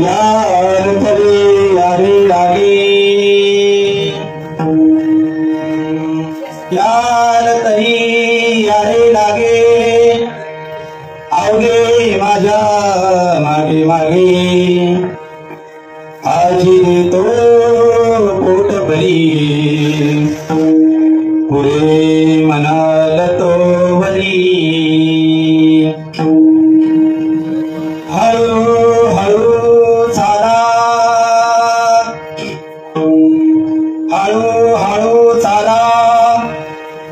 यार तरी यारी लागे, यार तरी यारी लागे, अवघे माझ्या मागे मागे, आजी देतो पोट भरी, पुरे म्हणाल तो बरी. हळू हळू चाला, हळू हळू चाला,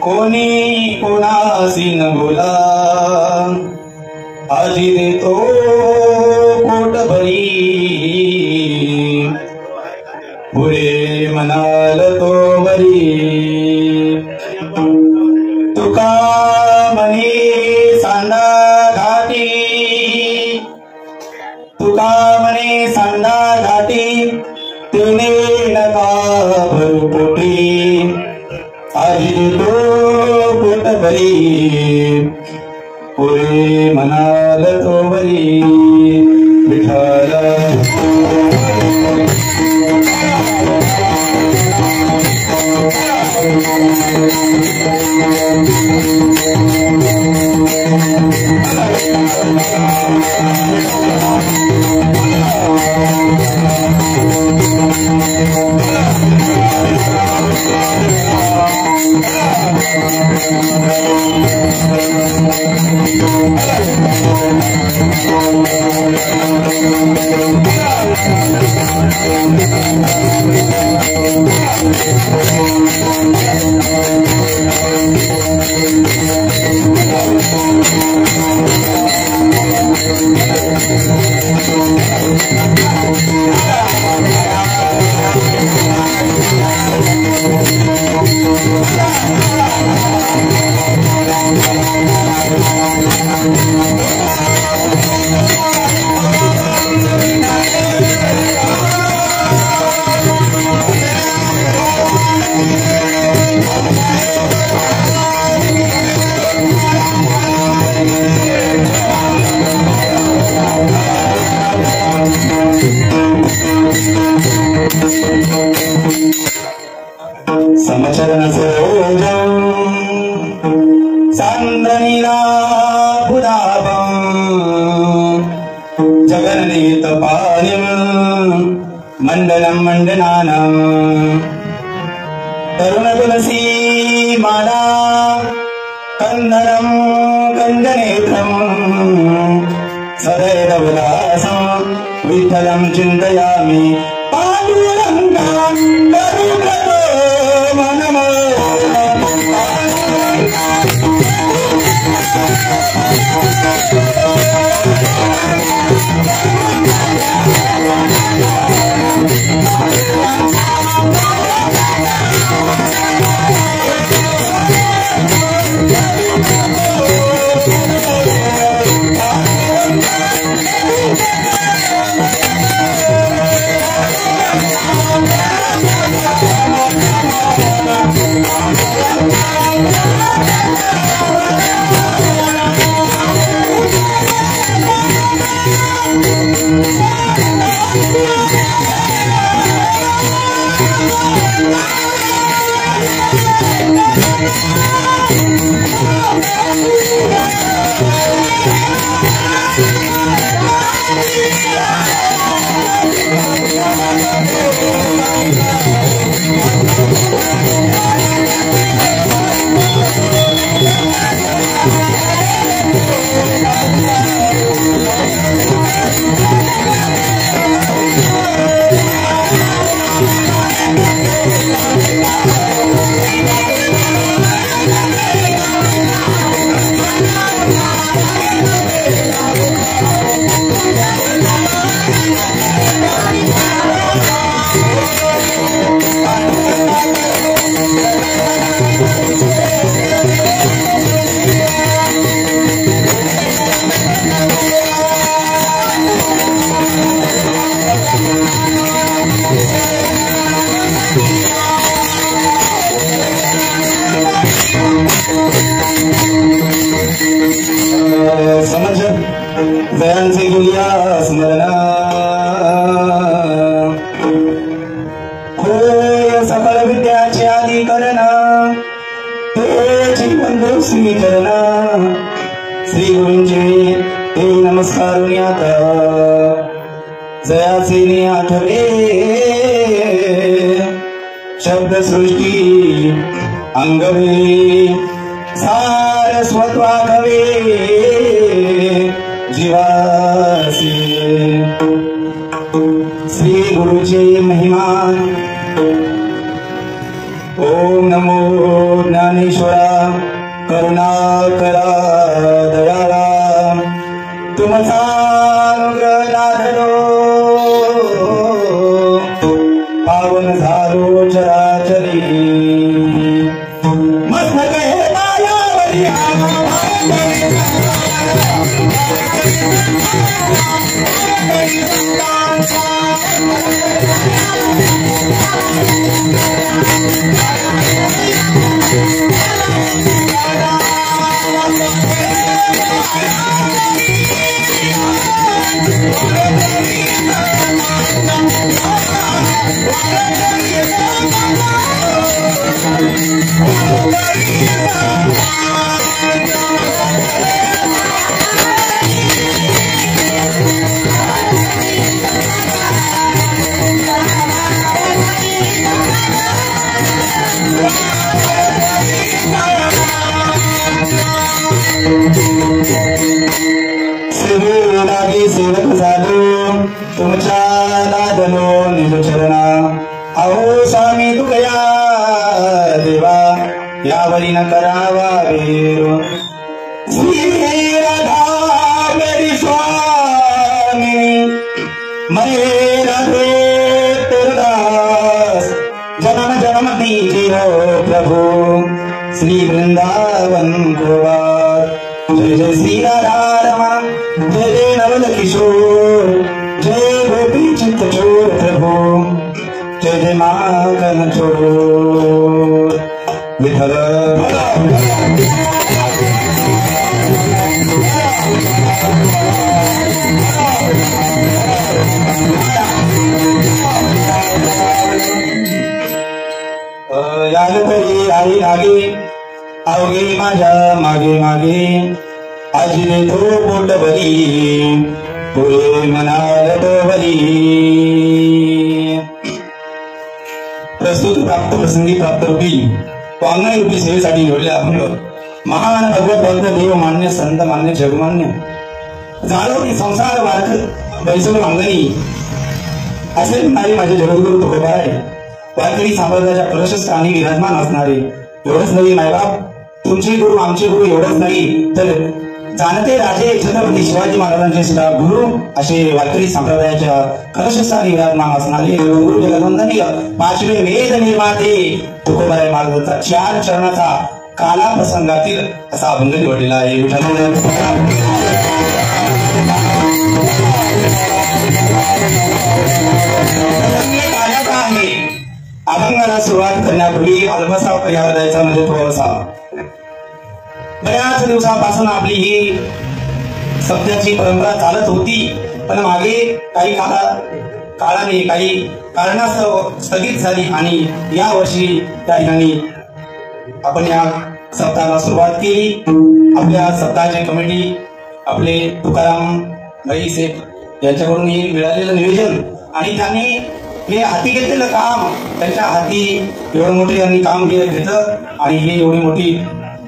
कोणी कोणाशी न बोला, आजी देतो पोट भरी, पुढे म्हणाल तो बरी. तुका म्हणे सांडा घाटी, तुका म्हणे सांडा घाटी, तिने नका भरू पोटी, आजी देतो पोट भरी, पुढे म्हणाल तो बरी. विठ्ठल समचरण सोजं सांदनीला पुदापं जगन्नीत पानिं मंडनं मंडनानं तरुण तुलसी माला कंदनं कंदनेत्रं सदैव विलासं विठ्ठलं चिन्तयामि. पाण्डुरङ्गं करुणतो मनमो समझ जयांचे गुया स्मरण होय सकल विद्याचे आदी करण ते बंधू श्री चरण श्री गुरूंचे ते नमस्कार आता जयाचे आठवे शब्द सृष्टी अंगवे सारस्वत्वागवे जीवासी श्री गुरुचे महिमा ओम नमो ज्ञानेश्वरा करुणाकरा दयाला तुमचा अनुग्रह लादलो पावन झालो चराचरी मस्तक हे मायावरी सेवक झालो तुमच्या लादलो निज चरणा अहो स्वामी तुकया देवा यावरी न करावा वेर श्री राधा मेरी स्वामी मैं राधे तेरदास जन्म जन्म दीजिए प्रभु श्री वृंदावन गोवार जय जय श्री राधा रमण जय जय नवल किशोर जय गोपी चित्त चोर प्रभु जय जय माखन चोर विठल याल तरी आई लागे अवघे माझ्या मागे मागे आजीने तो बोट भरी पुरे मनाल तो भरी प्रस्तुत प्राप्त प्रसंगी प्राप्त रूपी वाङ्मय रूपी सेवेसाठी निवडले आपण महान भगवत भक्त देव मान्य संत मान्य जगमान्य झालो की संसार वारक बैसोड मागणी असे म्हणणारे माझे जगद्गुरु तुकोबा आहे वारकरी संप्रदायाच्या प्रशस्तांनी विराजमान असणारे एवढंच नाही मायबाप तुमचे गुरु आमचे गुरु एवढंच नाही तर जाणते राजे छत्रपती शिवाजी महाराजांचे सुद्धा गुरु असे वारकरी संप्रदायाच्या कलशस्थानी विराजमान असणारे गुरु जगवंदनीय पाचवे वेद निर्माते तुकोबाराय महाराजांचा 4 चरणाचा काला प्रसंगातील असा अभंग निवडलेला आहे अभंगाला सुरुवात करण्यापूर्वी अल्पसा पर्याय द्यायचा म्हणजे थोडासा बऱ्याच दिवसापासून आपली ही सत्याची परंपरा चालत होती पण मागे काही काळाने काही कारणास्तव स्थगित झाली आणि या वर्षी त्या ठिकाणी आपण या सप्ताहाला सुरुवात केली आपल्या सप्ताहाची कमिटी आपले तुकाराम भाई सेठ यांच्याकडून मिळालेलं निवेदन आणि त्यांनी हे हाती घेतलेलं काम त्यांच्या हाती एवढं मोठे यांनी काम घेतलं आणि हे एवढी मोठी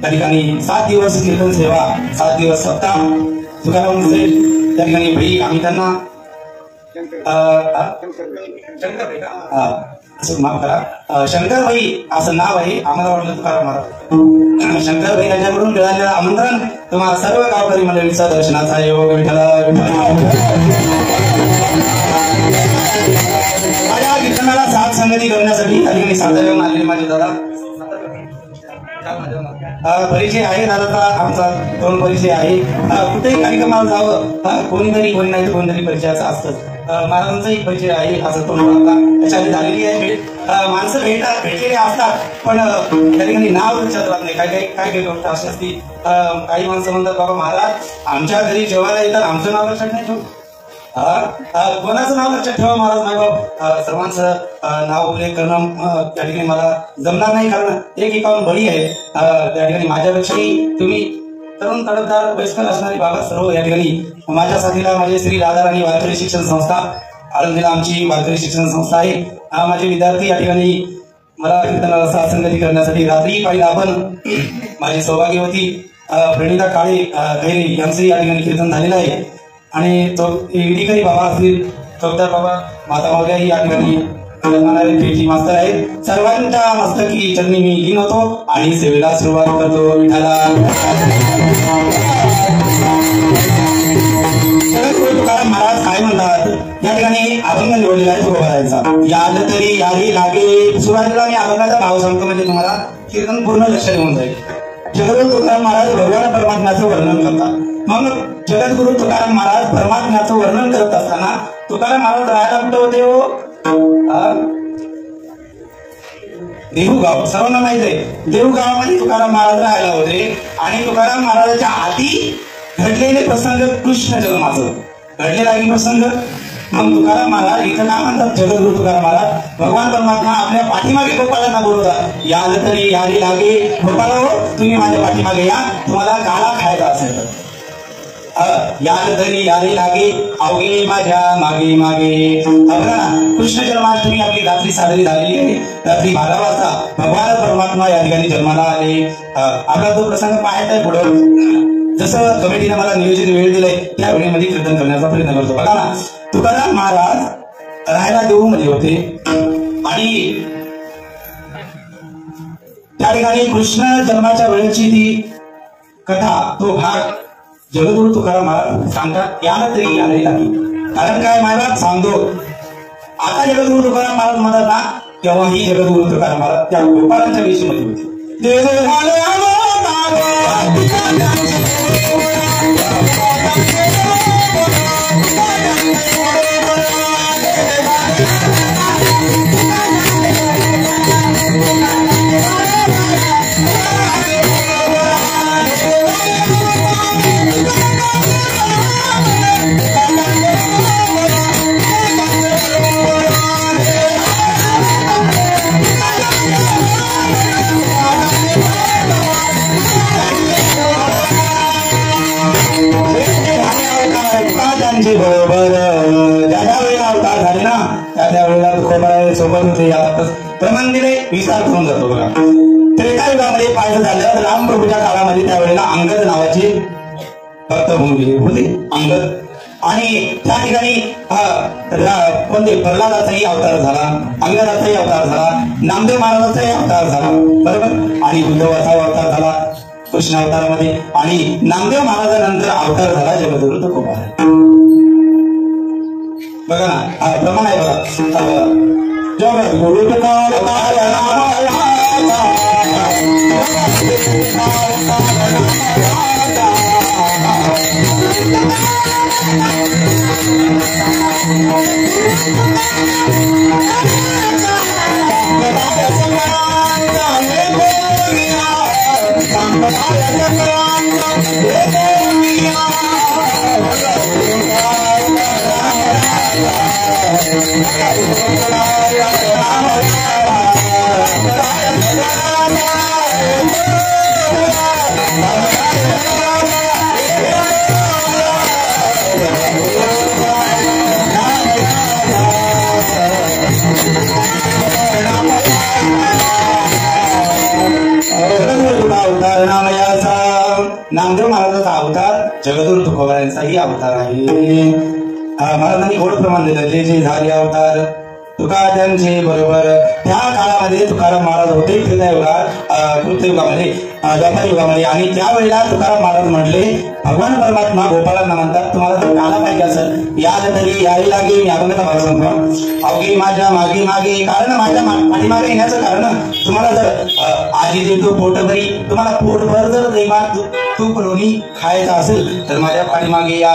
त्या ठिकाणी 7 दिवस कीर्तन सेवा 7 दिवस सप्ताह तुकाराम सेठ त्या ठिकाणी भाई आम्ही त्यांना माफ करा शंकरभाई असं नाव आहे आम्हाला वाटलं तुकाराम महाराज शंकरभाई यांच्याकडून मिळालेलं आमंत्रण तुम्हाला सर्व गावकरी मंडळीचा दर्शनाचा योग विठ्ठला माझ्या कीर्तनाला साथ संगती करण्यासाठी त्या ठिकाणी साताऱ्याहून आलेले माझे दादा परिचय आहे दादाचा आमचा दोन परिचय आहे कुठेही कार्यक्रमाला जावं कोणीतरी कोणी नाही तर कोणीतरी परिचयाचा असतं महाराजांचाही परिचय आहे असं तो आता त्याच्यामध्ये झालेली आहे भेट. माणसं भेटलेली असतात पण त्या ठिकाणी नाव लक्षात राहत नाही. काही गोष्ट अशी असती. काही माणसं म्हणतात बाबा महाराज आमच्या घरी जेवायला येतात आमचं नाव लक्षात नाही ठेवू. कोणाचं नाव लक्षात ठेवा महाराज नाही बाबा. सर्वांचं नाव उल्लेख करणं त्या ठिकाणी मला जमणार नाही कारण एक एकावन्न बळी आहे. त्या ठिकाणी माझ्यापेक्षाही तुम्ही तरुण तडफदार वयस्कर असणारी बाबा सर्व या ठिकाणी माझ्या साथीला माझे श्री राधाराणी वारकरी शिक्षण संस्था आळंदीला आमची वारकरी शिक्षण संस्था आहे. माझे विद्यार्थी या ठिकाणी मला कीर्तनाला साथसंगती करण्यासाठी रात्री पाहिजे आपण माझी सौभाग्यवती प्रणिता काळे खैरे यांचे या ठिकाणी कीर्तन झालेलं आहे आणि तो विधिकारी बाबा असतील चौकदार बाबा माता महोदयाही या ठिकाणी पेटी मास्तर आहेत. सर्वांच्या मस्तकी चरणी मी लीन होतो आणि सेवेला सुरुवात करतो. विठाला तुकाराम महाराज काय म्हणतात या ठिकाणी अभंग निवडलेला आहे तुकोबारायचा. याद तरी याही लागे. सुरुवातीला मी अभंगाचा भाव सांगतो म्हणजे तुम्हाला कीर्तन पूर्ण लक्ष देऊन जाईल. जगद्गुरु तुकाराम महाराज भगवान परमात्म्याचं वर्णन करतात. मग जगद्गुरु तुकाराम महाराज परमात्म्याचं वर्णन करत असताना तुकाराम महाराज राहायला कुठं होते हो? देहूगाव सर्वांना माहित आहे. देहूगावामध्ये तुकाराम महाराज राहायला होते आणि तुकाराम महाराजांच्या आधी घडलेले प्रसंग कृष्ण जन्माचं घडलेला आहे प्रसंग. मग तुकाराम महाराज इथं काय म्हणतात जगद्गुरु तुकाराम महाराज भगवान परमात्मा आपल्या पाठीमागे गोपाळांना बोलवतात. याद तरी यादी लागे. गोपाळ हो तुम्ही माझ्या पाठीमागे या तुम्हाला काला खायचा असेल तर. याद तरी यादी लागे अवघे माझ्या मागे मागे. बघा ना कृष्ण जन्माष्टमी आपली रात्री साजरी झालेली आहे. रात्री 12 वाजता भगवान परमात्मा या ठिकाणी जन्माला आले. आपला तो प्रसंग पाहायचा आहे पुढं. जसं कमिटीने मला नियोजित वेळ दिलाय त्या वेळेमध्ये कीर्तन करण्याचा प्रयत्न करतो. बघा ना तुकाराम महाराज राहायला देऊमध्ये होते आणि त्या ठिकाणी कृष्ण जन्माच्या वेळेची ती कथा तो भाग जगद्गुरु तुकाराम महाराज सांगतात. याला तरी यायला लागली. कारण काय महाराज सांगतो आता जगद्गुरु तुकाराम महाराज म्हणतात ना तेव्हाही जगद्गुरु तुकाराम महाराज त्या गोपाळांच्या विषयीमध्ये होते. बरोबर ज्या वेळेला अवतार झाले ना त्या वेळेला तुकोबाराय सोबत होते. प्रमाण दिले विचार करून जातो. बघा त्रेतायुगामध्ये पाहिजे झालं रामप्रभूच्या काळामध्ये त्यावेळेला अंगद नावाचे भक्त होऊन गेले होते. अंगद आणि त्या ठिकाणी कोणते प्रल्हादाचाही अवतार झाला अंगदाचाही अवतार झाला नामदेव महाराजाचाही अवतार झाला बरोबर आणि उद्धवाचा अवतार झाला कृष्ण अवतारामध्ये आणि नामदेव महाराजानंतर अवतार झाला जगद्गुरु तुकोबाराय. बघा ना प्रमाण आहे. बघा जगद्गुरु नामदेव महाराजांचा अवतार जगद्गुरु तुकोबारायांचाही अवतार आहे. महाराजांनी गोड प्रमाण दिलं जे जे झाले अवतार तुका त्यांचे बरोबर. त्या काळामध्ये तुकाराम महाराज होते कृतयुगामध्ये द्वापर युगामध्ये आणि त्यावेळेला तुकाराम महाराज म्हटले भगवान परमात्मा गोपाळांना म्हणतात तुम्हाला जर काला पाहिजे असेल याद तरी यायला लागे. मी अभंगाचा भाग सांगतो. अवघे माझ्या मागे मागे कारण माझ्या पाठीमागे येण्याचं कारण तुम्हाला जर आली देतो पोटभरी. तुम्हाला पोटभर जर दैवात तूप लोणी खायचं असेल तर माझ्या पाठीमागे या.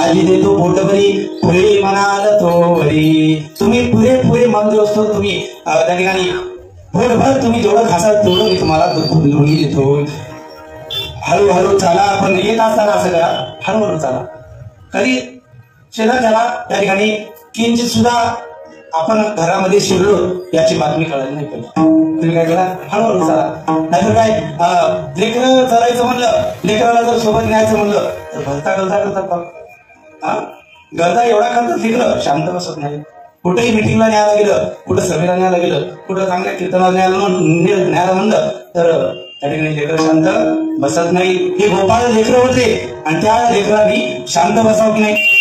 आली देतो पोटभरी पुढे म्हणाल तोवरी. तुम्ही पुरे मन असतो तुम्ही त्या ठिकाणी पोटभर तुम्ही जेवढं खासाल तेवढं मी तुम्हाला लोणी देतो. हळूहळू चाला. पण येत असताना असं करा, हळूहळू चाला. कधी शेजारच्याला त्या ठिकाणी किंचित सुद्धा आपण घरामध्ये शिरलो याची बातमी कळायला नाही पाहिजे. तुम्ही काय करा, हळूहळू चाला. नाहीतर काय लेकरं चालायचं म्हणलं, लेकराला जर सोबत न्यायचं म्हणलं तर भरता करतात. गरजा एवढा करतात लेकरं, शांत बसत नाही. कुठेही मिटिंगला न्यायला गेलं, कुठं सभेला न्यायला गेलं, कुठं चांगल्या कीर्तनाला न्यायला म्हणलं तर त्या ठिकाणी लेकरं शांत बसत नाही. हे गोपाळ लेकरं होते आणि त्या लेकरांनी शांत बसावं की नाही.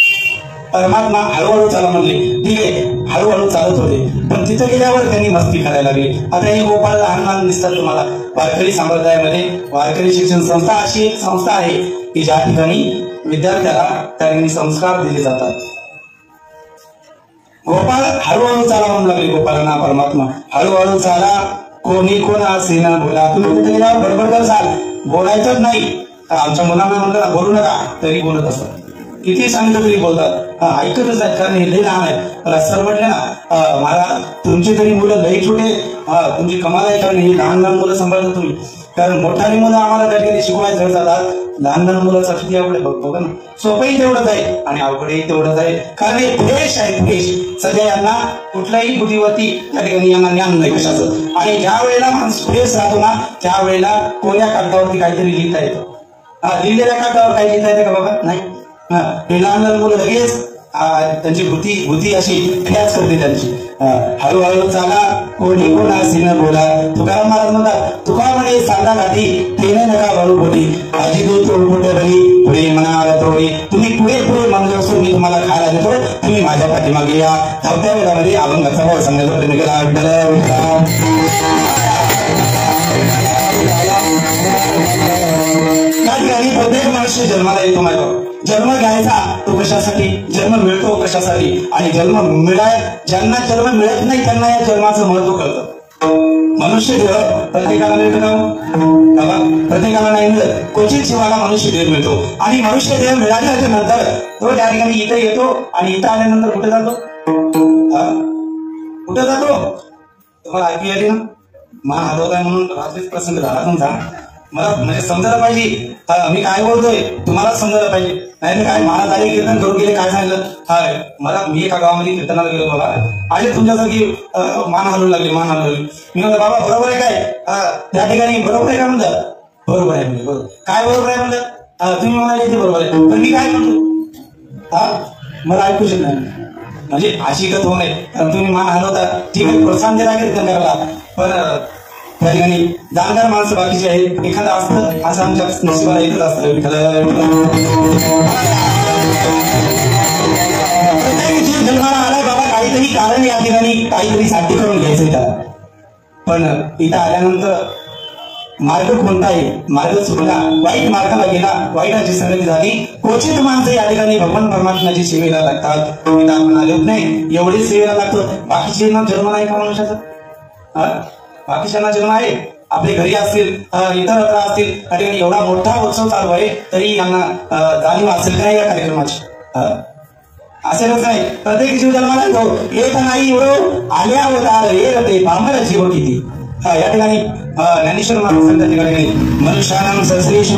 परमात्मा हळूहळू चाला म्हणले, ठीक आहे, हळूहळू चालत होते. पण तिथं गेल्यावर त्यांनी मस्ती करायला लागली. आता हे गोपाळ लहान दिसतात तुम्हाला. वारकरी संप्रदायामध्ये वारकरी शिक्षण संस्था अशी एक संस्था आहे की ज्या ठिकाणी विद्यार्थ्याला त्या ठिकाणी संस्कार दिले जातात. गोपाळ हळूहळू चाला म्हणून लागले गोपाळांना परमात्मा. हळूहळू चाला, कोणी कोण असे ना बोला. तुम्ही तिथे गेल्यावर बडबड करसाल, बोलायचंच नाही. आमच्या मुलांना म्हणलं बोलू नका तरी बोलत असतात. किती सांगितलं तरी बोलतात, ऐकतच आहेत. कारण हे लई लहान आहे. सर म्हटले ना मला तुमची तरी मुलं लई छोटे, तुमची कमाल आहे. कारण ही लहान मुलं सांभाळता तुम्ही. कारण मोठाली मुलं आम्हाला त्या ठिकाणी शिकवायचं जातात, लहान मुलाचा किती अवघड बघा ना. सोपंही तेवढंच आहे आणि अवघडही तेवढंच आहे. कारण हे फ्रेश आहे, फ्रेश. सध्या यांना कुठल्याही बुद्धीवरती त्या ठिकाणी यांना ज्ञान नाही कशाचं. आणि ज्या वेळेला माणूस फ्रेश राहतो ना त्यावेळेला कोण्या कागदावरती काहीतरी लिहिता येतं. लिहिलेल्या कागदावर काही लिहिता येतं का बाबा? नाही. हे लहान मुलं लगेच त्यांची बुद्धी अशी ख्याच करते त्यांची. हळूहळू चाला, कोणी कोण असे न बोला. तुकाराम महाराज म्हणतात, तुका म्हणे सांगा गाठी तेने नका भरू पोटी. आजी दूध तोडफोटे भरी पुढे म्हणा तोडी. तुम्ही पुढे म्हणलं असून मी तुम्हाला खायला देतो, तुम्ही माझ्या पाठीमागे या. धावत्या वेळामध्ये अभंगाचा भाव सांगायचा प्रयत्न केला. प्रत्येक मनुष्य जन्माला येतो माझ्यावर. जन्म घ्यायचा तो कशासाठी, जन्म मिळतो कशासाठी, आणि जन्म ज्यांना जन्म मिळत नाही त्यांना या जन्माचं महत्व कळतं. मनुष्य देह प्रत्येकाला मिळतो का बाबा? प्रत्येकाला नाही मिळत. क्वचित जीवाला मनुष्य देह मिळतो. आणि मनुष्य देह मिळाल्याच्या नंतर तो त्या ठिकाणी इथे येतो आणि इथं आल्यानंतर कुठे जातो? कुठे जातो? तुम्हाला ऐकू येते ना? मान हलवताय म्हणून रात्रीच प्रसंग झाला तुमचा. मला म्हणजे समजायला पाहिजे मी काय बोलतोय, तुम्हाला समजायला पाहिजे. नाही काय महाराज आले कीर्तन करून गेले, काय सांगितलं? मला मी एका गावामध्ये कीर्तनाला गेलो बाबा, आणि तुमच्यासारखी मान हलवू लागली. मी म्हणलं बाबा बरोबर आहे काय? त्या ठिकाणी बरोबर आहे का म्हणलं? बरोबर आहे म्हणजे. बरोबर काय बरोबर आहे म्हणलं? तुम्ही म्हणाले ते बरोबर आहे, पण मी काय म्हणतो मला ऐकू शकत नाही. म्हणजे अशी गत होऊ नये, कारण तुम्ही मान हलवता, ठीक आहे, प्रोत्साहन देता कीर्तन करायला. पण त्या ठिकाणी जाणकार माणसं बाकीचे आहेत, एखादं असतं असं आमच्या नशिबाला येतच असतं. जन्माला आलाय बाबा, काहीतरी कारण या ठिकाणी काहीतरी साठी करून घ्यायचंय त्याला. पण इथं आल्यानंतर मार्ग कोणता आहे? मार्ग चुकला, वाईट मार्गाला गेला, वाईटाची संगती झाली. क्वचित माणसं या ठिकाणी भगवान परमात्म्याची सेवेला लागतात. इथं आपण आलोच नाही, एवढीच सेवेला लागतो. बाकीचे जन्म नाही का मनुष्याचा? बाकीच्यांना जन्म आहे, आपले घरी असतील, इतरत्र असतील. त्या ठिकाणी एवढा मोठा उत्सव चालू आहे तरी यांना जाणीव असेल का या कार्यक्रमाची? असेलच नाही. प्रत्येक जीव जन्माला येतो, येत नाही एवढं आल्या होता ते पामर जीव किती. या ठिकाणी ज्ञानेश्वर महाराज सांगतात त्या ठिकाणी मनुष्यानां सहस्रेषु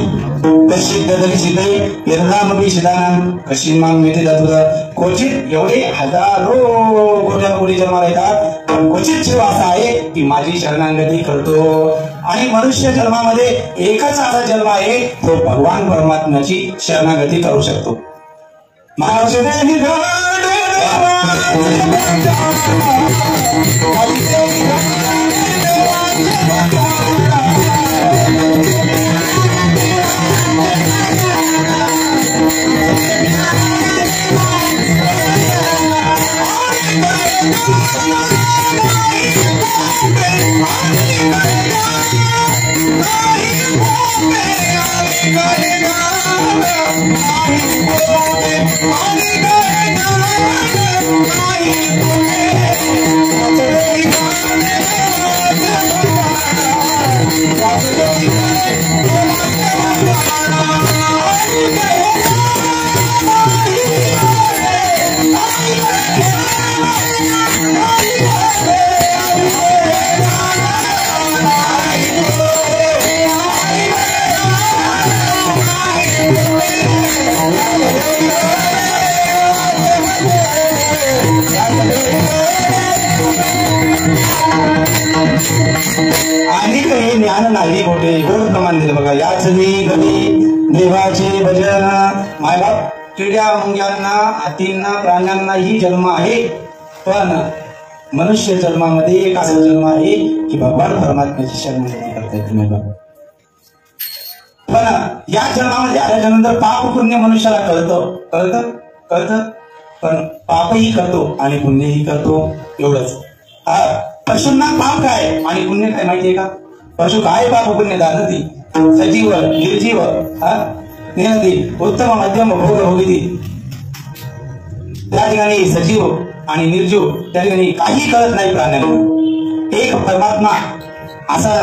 कश्चित् ददर्शिते यदामपि शिदानां कश्चिन् मां वेति तत्त्वतः. क्वचित एवढे हजारो कोटी जन्माला येतात, पण क्वचित जीव असा आहे की माझी शरणागती करतो. आणि मनुष्य जन्मामध्ये एकच असा जन्म आहे तो भगवान परमात्म्याची शरणागती करू शकतो. आणि काही ज्ञान नाही मोठे गोड प्रमाण दिलं बघा. याच कधी देवाचे भजन. मायबाप किड्या मुंग्यांना हातींना प्राण्यांनाही जन्म आहे, पण मनुष्य जन्मामध्ये एक असा जन्म आहे की भगवान परमात्म्याची शरणागती करता येते मायबाप. पण या जन्मामध्ये आल्याच्यानंतर पाप पुण्य मनुष्याला कळतं पण पापही करतो आणि पुण्यही करतो एवढंच. पशूंना पाप काय आणि पुण्य काय माहितीये का? पशु काय पाप पुण्य दानती सजीव निर्जीव निनदी उत्तम मध्यम भोग भोगिती. त्या ठिकाणी सजीव आणि निर्जीव त्या ठिकाणी काही कळत नाही प्राण्यांना. एक परमात्मा असा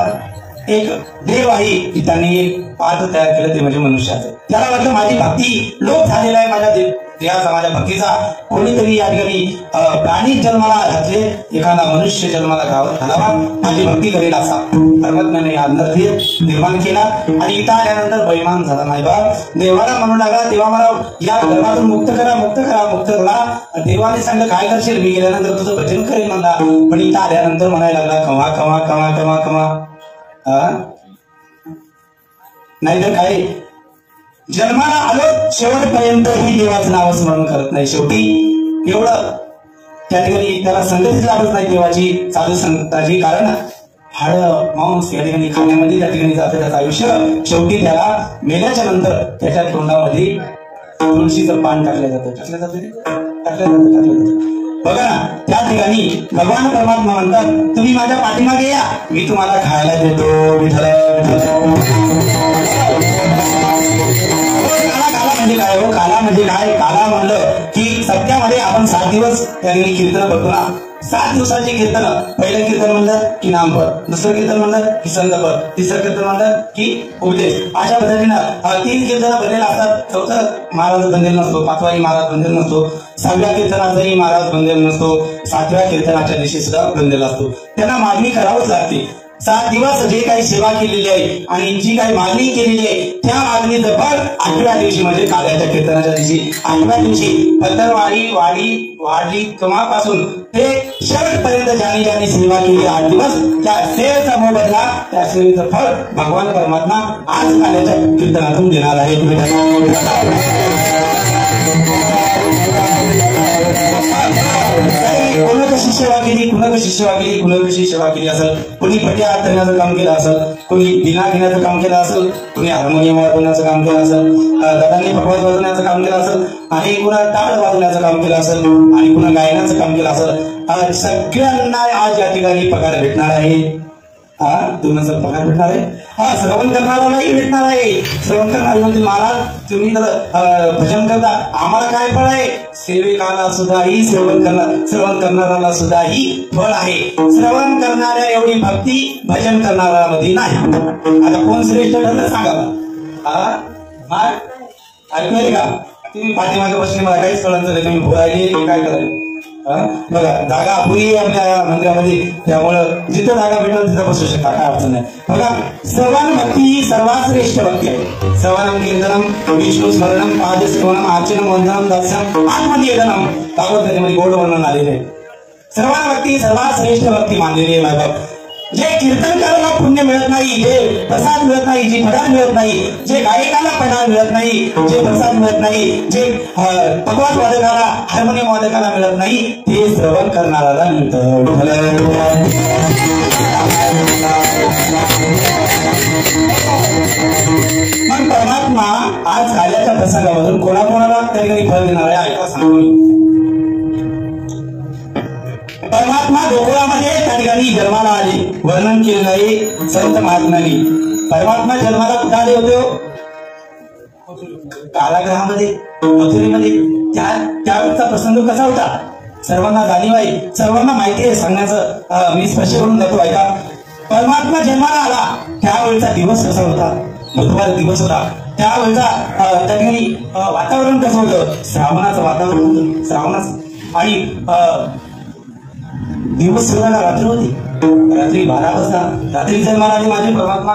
एक देव आहे की त्यांनी एक पात्र तयार केलं, ते म्हणजे मनुष्याचं. त्याला वाटलं माझी भक्ती लोप झालेला आहे माझ्या देहाचा, माझ्या भक्तीचा. कोणीतरी या ठिकाणी प्राणी जन्माला घातले, एखादा मनुष्य जन्माला घालावा, माझी भक्ती करेल असा परमात्म्याने अंतर्देव निर्माण केला. आणि इथं आल्यानंतर बैमान झाला. मायबाप देवाला म्हणू लागला, देवा मला या गर्भातून मुक्त करा, मुक्त करा, मुक्त करा. देवाने सांगितलं काय करशील, मी गेल्यानंतर तुझं भजन करेल म्हणला. पण इथं आल्यानंतर म्हणायला लागला कमा कमा कमा कमा कमा. नाहीतर काय जन्माला आलो शेवटपर्यंत ही देवाचं नाव स्मरण करत नाही. शेवटी एवढं त्या ठिकाणी त्याला संगतीच लागत नाही देवाची, साधू संगताची. कारण हाड मांस या ठिकाणी खाण्यामध्ये त्या ठिकाणी जातं त्याचं आयुष्य. शेवटी त्याला मेल्याच्या नंतर त्याच्या तोंडामध्ये तुळशीचं पान टाकलं जातं. बघा ना, त्या ठिकाणी भगवान परमात्मा म्हणतात तुम्ही माझ्या पाठीमागे या, मी तुम्हाला खायला देतो. विठ्ठल काला म्हणजे काय हो? काला म्हणजे काय? काला म्हणलं की सत्यामध्ये आपण 7 दिवस त्यांनी कीर्तन बघतो ना. 7 दिवसाची कीर्तन. पहिलं कीर्तन म्हणलं की नामपद, दुसरं कीर्तन म्हणलं की संदपद, तिसरं कीर्तन म्हणलं की उपदेश. अशा पद्धतीनं 3 कीर्तन बनलेलं असतात. 4थं महाराज बंधेल नसतो, 5वाही महाराज बंधेल नसतो, 6व्या कीर्तनाचाही महाराज बंधेल नसतो, 7व्या कीर्तनाच्या दिवशी सुद्धा बंधेल असतो. त्यांना मागणी करावंच लागते. 7 दिवस जे काही सेवा केलेली आहे आणि जी काही मागणी केलेली आहे त्या मागणीचं फळ 8व्या दिवशी म्हणजे काल्याच्या कीर्तनाच्या दिवशी 8व्या दिवशी पत्तरवाडी वाढली कमापासून ते शेवटपर्यंत ज्यांनी सेवा केली 8 दिवस, त्या सेवेचा मोबदला, त्या सेवेचं फळ भगवान परमात्मा आज काल्याच्या कीर्तनातून देणार आहे. कुणा कशी सेवा केली, कुणा कशी सेवा केली, कुणा कशी सेवा केली असेल. कोणी पट्या हात धरण्याचं काम केलं असेल, कोणी बिना घेण्याचं काम केलं असेल, कोणी हार्मोनियम वाजवण्याचं काम केलं असेल, दादांनी पकवाज वाजवण्याचं काम केलं असेल, आणि कुणा टाळ वाजवण्याचं काम केलं असेल, आणि कुणा गायनाचं काम केलं असेल. सगळ्यांना आज या ठिकाणी पगार भेटणार आहे. तुम्हाला पगार भेटणार आहे. श्रवण करणारालाही भेटणार आहे. श्रवण करणारे म्हणजे महाराज तुम्ही तर भजन करता, आम्हाला काय फळ आहे? सेविकाला सुद्धाही श्रवण करणाऱ्याला सुद्धाही फळ आहे. श्रवण करणाऱ्या एवढी भक्ती भजन करणाऱ्या मध्ये नाही. आता कोण श्रेष्ठ ठरलं सांगा. ऐकूया का? तुम्ही पाठीमागे बसले, मला काहीच कळत नाही, तुम्ही बोलायले काय करायला. बघा जागा अपुरी आपल्या मंदिरामध्ये, त्यामुळं जिथं जागा भेटेल तिथं बसू शकता, काय अडचण नाही. बघा श्रवण भक्ती ही सर्वात श्रेष्ठ भक्ती आहे. श्रवणम कीर्तनम विष्णू स्मरणम पादसेवनम आचनम वंदनम दास्यम आत्मनिवेदनम भागवतामध्ये गोड वर्णन आलेले आहे. श्रवण भक्ती ही सर्वात श्रेष्ठ भक्ती मानलेली आहे. बाबा जे कीर्तन करायला पुण्य मिळत नाही, जे प्रसाद मिळत नाही, जे पदार मिळत नाही, जे गायकाला पदार मिळत नाही, जे प्रसाद मिळत नाही, जे पकवाज वादकाला हार्मोनियम वादकाला मिळत नाही, ते श्रवण करणाऱ्याला मिळतं. मग परमात्मा आज काल्याच्या प्रसंगामधून कोणाकोणाला तरी फळ देणार आहे ऐका सांगू. परमात्मा गोकुळामध्ये त्या ठिकाणी जन्माला आले, वर्णन केलेलं आहे संत महात्म्यांनी. परमात्मा जन्माला कुठे आले होते? कारागृहामध्ये, मथुरेमध्ये. त्यावेळेचा प्रसंग कसा होता सर्वांना जाणीव आहे, सर्वांना माहिती आहे. सांगण्याचं मी स्पष्ट करून जातो ऐका. परमात्मा जन्माला आला त्यावेळेचा दिवस कसा होता? बुधवार दिवस होता. त्यावेळेचा त्या ठिकाणी वातावरण कसं होतं? श्रावणाचं वातावरण होतं. श्रावणाचं आणि दिवस सुद्धा रात्र होती. रात्री 12 वाजता रात्री जन्माला आले माझे परमात्मा.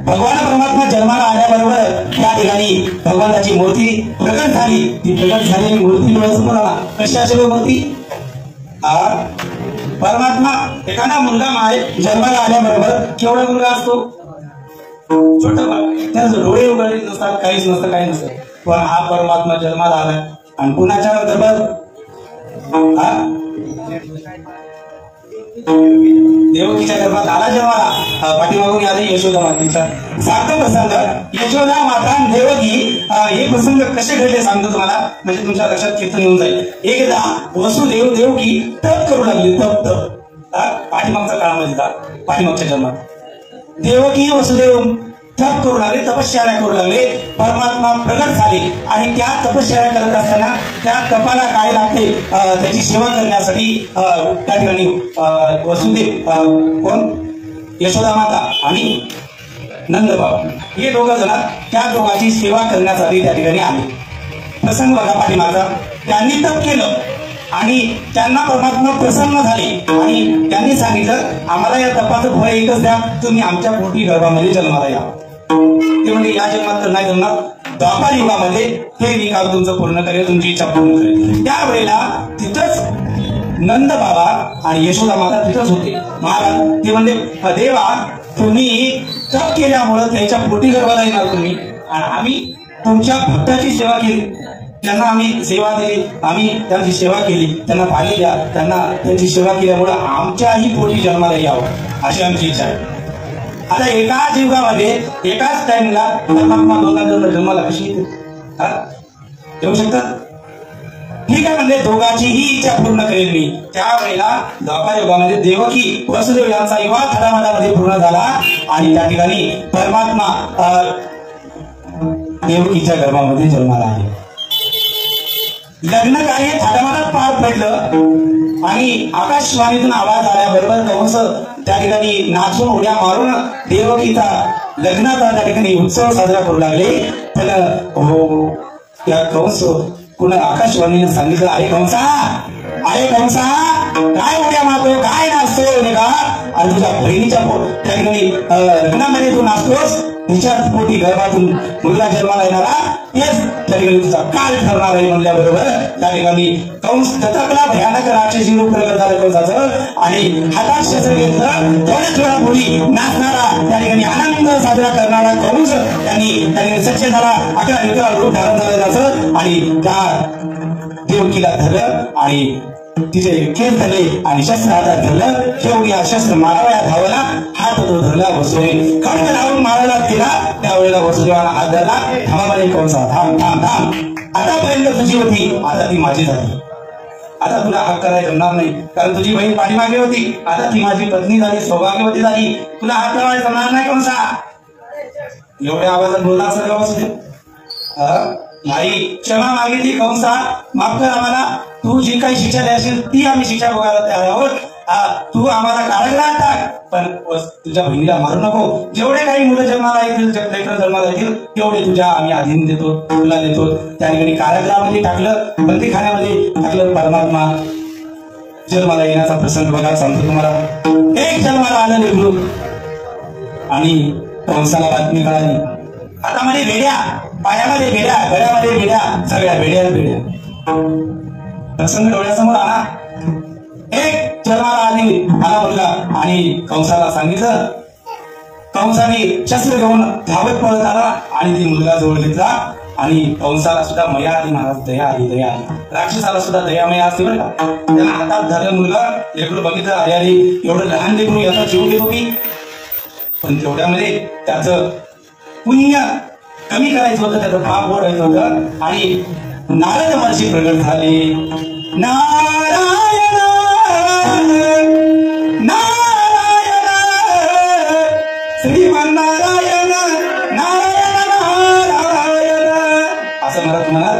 भगवान परमात्मा जन्माला आल्याबरोबर त्या ठिकाणी भगवंताची मूर्ती प्रकट झाली. ती प्रकट झालेली मूर्ती डोळ्यासमोर आला. कशाची मूर्ती? परमात्मा एखादा मुलगा जन्माला आल्याबरोबर केवढा मुलगा असतो? छोटा बाळ. त्याचे डोळे उघडले नसतात, काहीच नसतं, काही नसतं. पण हा परमात्मा जन्माला आला आणि कुणाच्या गर्भात? देवकीच्या गर्भात आला जन्माला. पाठीमागून याला यशोदा मातेचा सारखं प्रसंग. यशोदा माता देवकी हे प्रसंग कसे घडले सांगतो तुम्हाला, म्हणजे तुमच्या लक्षात कीर्तन येऊन जाईल. एकदा वसुदेव देवकी तप करू लागली. तप पाठीमागच्या काळामध्ये, पाठीमागच्या जन्मात देवकी वसुदेव तप करू लागले, तपश्चर्या करू लागले. परमात्मा प्रगट झाले आणि त्या तपश्चर्या करत असताना त्या तपाला काय लागते, त्याची सेवा करण्यासाठी त्या ठिकाणी वसुदेव, कोण? यशोदा माता आणि नंद बाबा हे दोघं जण त्या दोघांची सेवा करण्यासाठी त्या ठिकाणी आले. प्रसंग बघा पाठीमागचा. त्यांनी तप केलं आणि त्यांना परमात्मा प्रसन्न झाले आणि त्यांनी सांगितलं, आम्हाला या तपाचं फळ एकच द्या, तुम्ही आमच्या पोटी गर्भामध्ये जन्माला या. ते म्हणजे या जन्मात तर नाही जमणार, द्वापार युगामध्ये हे मी काम तुमचं पूर्ण करेल, तुमची इच्छा पूर्ण करेल. त्यावेळेला तिथंच नंद बाबा आणि यशोदा माता तिथंच होते. महाराज ते म्हणजे देवा, तुम्ही तप केल्यामुळं त्यांच्या पोटी गर्भाला येणार तुम्ही, आणि आम्ही तुमच्या भक्ताची सेवा केली, त्यांना आम्ही सेवा दिली, आम्ही त्यांची सेवा केली, त्यांना पाणी द्या, त्यांना त्यांची सेवा केल्यामुळं आमच्याही पोटी जन्माला यावं अशी आमची इच्छा आहे. आता एकाच युगामध्ये एकाच टाइमला परमात्मा दोघांचा जन्माला कशी येऊ शकतात? ठीक आहे म्हणजे दोघांचीही इच्छा पूर्ण करेल मी. त्यावेळेला द्वापार युगामध्ये देवकी वसुदेव यांचा विवाह थाटामाटामध्ये पूर्ण झाला आणि त्या ठिकाणी परमात्मा देवकीच्या गर्भामध्ये जन्माला आले. लग्न कार्य थाटामाटात पार पडलं आणि आकाशवाणीतून आवाज आल्याबरोबर कंस त्या ठिकाणी नाचून उड्या मारून देवकीचा लग्नाचा त्या ठिकाणी उत्सव साजरा करू लागले. पण त्या कंस कुणा आकाशवाणीने सांगितलं, अरे कंसा काय उड्या मारतो, काय नाचतो नाही का? आणि तुझ्या बहिणीच्या त्या ठिकाणी लग्नामध्ये तू नाचतोस, तिच्या पोटी गर्भातून मुलगा जन्माला येणारा तेच त्या ठिकाणी तुझा काल ठरणार आहे म्हणल्याबरोबर त्या ठिकाणी कंस तथकला, भयानक राक्षसी रूप प्रगट झालं कंसाचं आणि हातात शस्त्र घेतलं. थोड्या मुली नाचणारा त्या ठिकाणी आनंद साजरा करणारा कंस त्यांनी त्या ठिकाणी सच्चे झाला, 11 रूप धारण झालं त्याचं आणि त्या देवकीला धरलं आणि तिचे केस धरले आणि शस्त्र हातात धरलं. शेवटी हा शस्त्र मारावया धावला, हात तो धरला वसुदेव, खडक लावून मारायला गेला. त्यावेळेला वसुदेवाला हात धरला, थांबामध्ये कंसा, थांब थांब थांब, आतापर्यंत तुझी होती, आता ती माझी झाली, आता तुला हक करायला जमणार नाही, कारण तुझी बहीण पाठीमागे होती, आता ती माझी पत्नी झाली, सौभाग्यवती झाली, तुला हात लावायला जमणार नाही कंसा. एवढ्या आवाजात बोलला असेल का वसुदेव? नाही, क्षमा मागितली, कंसा माफ कर आम्हाला, तू जी काही शिक्षा द्यायची ती आम्ही शिक्षा बघायला तयार आहोत, तू आम्हाला काढला टाक, पण तुझ्या बहिणीला मारू नको. जेवढे काही मुलं जन्माला येतील, लेकरं जन्माला येतील तेवढे तुझ्या आम्ही अधीन देतो, तुला देतो. त्या ठिकाणी कारागृहामध्ये टाकलं, बंदीखान्यामध्ये टाकलं. परमात्मा जन्माला येण्याचा प्रसंग बघा सांगतो तुम्हाला. एक जन्माला आलं लेकरू आणि कंसाला बातमी कळाली, हातामध्ये बेड्या, पायामध्ये बेड्या, गळ्यामध्ये बेड्या, सगळ्या बेड्या. प्रसंग डोळ्यासमोर आला. एक जन्माला आला मुलगा आणि कंसाला सांगितलं. कंसाने शस्त्र घेऊन धावत पळत आला आणि ती मुलगा जवळ घेतला आणि कंसाला सुद्धा मया आली महाराज, दया आली. राक्षसाला सुद्धा दयामया असते बरं का. त्याला हातात धरलं मुलगा, लेकरू बघितलं, अरे एवढं लहान लेकरू याचा जीव घेतो मी, पण तेवढ्यामध्ये त्याचं पुण्य कमी करायचं होतं, त्याचं पाप ओढायचं होतं आणि नारद महर्षी प्रगट झाले. नारायण नारायण श्रीमन्नारायण नारायण नारायण असं म्हणा.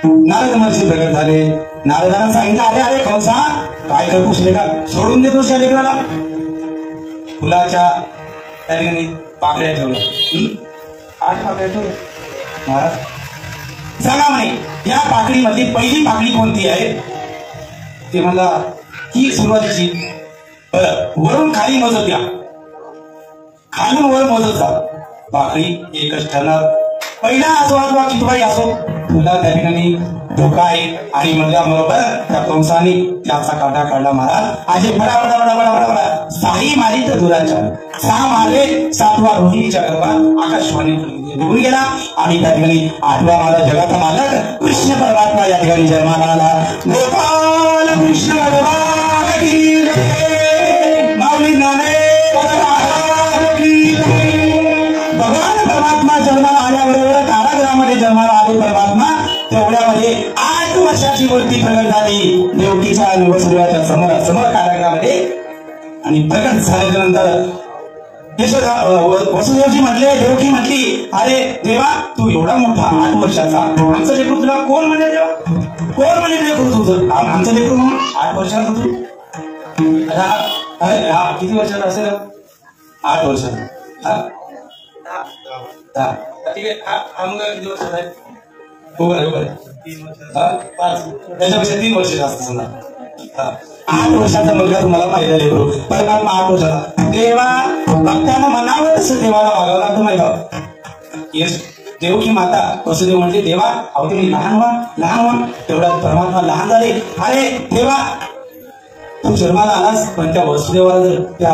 नारद महर्षी प्रगट झाले. नारदांना सांगितलं, अरे कंसा काय करतोस लेका, सोडून देतोस या लेकराला. फुलाच्या त्या ठिकाणी पाकळ्या ठेवल्या, 8 पाकळ्या ठेवल्या. महाराज सांगा म्हणे, या पाकळीमधली पहिली पाकळी कोणती आहे? ते म्हणला ही सुरुवातीची. बरं, वरून खाली मोजत या, खालून वर मोजत जा. भाकरी एकच ठरणार. पहिला असो अथवा कितवाही असो तुला त्या ठिकाणी धोका आहे. आणि म्हणल्याबरोबर त्या कंसाने त्याचा काढा काढला महाराज. असे बडा बडा बडा बडा बडा बडा साई मारी तर दुराच्या 6 मारले. 7वा रोहिणीच्या गर्भात आकाशवाणी निघून गेला. आणि त्या ठिकाणी 8वा माझा जगाचा मालक कृष्ण परमात्मा या ठिकाणी जन्माला आला. गोपाल कृष्ण भगवान की जय. माऊली ज्ञानेश्वर महाराज की जय. भगवान परमात्मा जन्माला आल्याबरोबर कारागृहामध्ये जन्माला आले परमात्मा. तेवढ्यामध्ये 8 वर्षाची मूर्ती प्रगट झाली देवकीच्या आणि वसुदेवाच्या समोर कारागृहामध्ये. आणि प्रगट झाल्यानंतर वसुदेवजी म्हटले, देवकी म्हटली, अरे देवा तू एवढा मोठा 8 वर्षाचा आमचं लेकरू तुला कोण म्हणे देवा? कोण म्हणे लेकरू तुझं? आमचं लेकरू म्हणून 8 वर्षाचा तू? किती वर्षाचा असेल? 8 वर्षाचा. ठीक आहे. मग किती वर्षाचा आहे? त्याच्यापेक्षा 3 वर्ष जास्त समजा. 8 वर्षाचा मुलगा तुम्हाला पाहिजे लेकरू. परमात्मा 8 वर्षाचा. देवा भक्तांना म्हणावं तसं देवाला वागावं लागतं माहिती. येस देवकी माता वसुदेव म्हणजे देवा अहो तुम्ही लहान व्हा. तेवढा परमात्मा लहान झाले. अरे देवा तू जन्माला आलास पण त्या वसुदेवाला जर त्या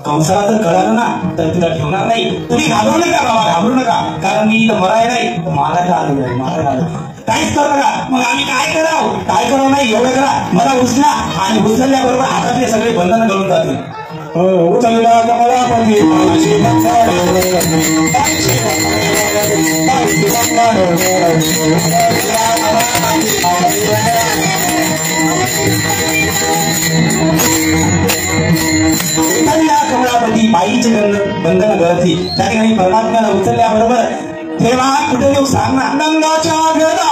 कंसाला जर कळालं ना तर तुला ठेवणार नाही. तुम्ही घाबरू नका बाबा, घाबरू नका. कारण मी इथं मराय नाही मारायला आलेलो आहे. मारायला आलो काहीच करू नका. मग आम्ही काय करावं नाही एवढं करा. मला उचला आणि उचलल्याबरोबर हातातले सगळे बंधन करून जातील. उचलला कमला पती कमलापती बाईचे बंधन गळती. त्या ठिकाणी परमात्म्याला उचलल्याबरोबर तेव्हा कुठे देऊ सांग ना. गंगाच्या घराला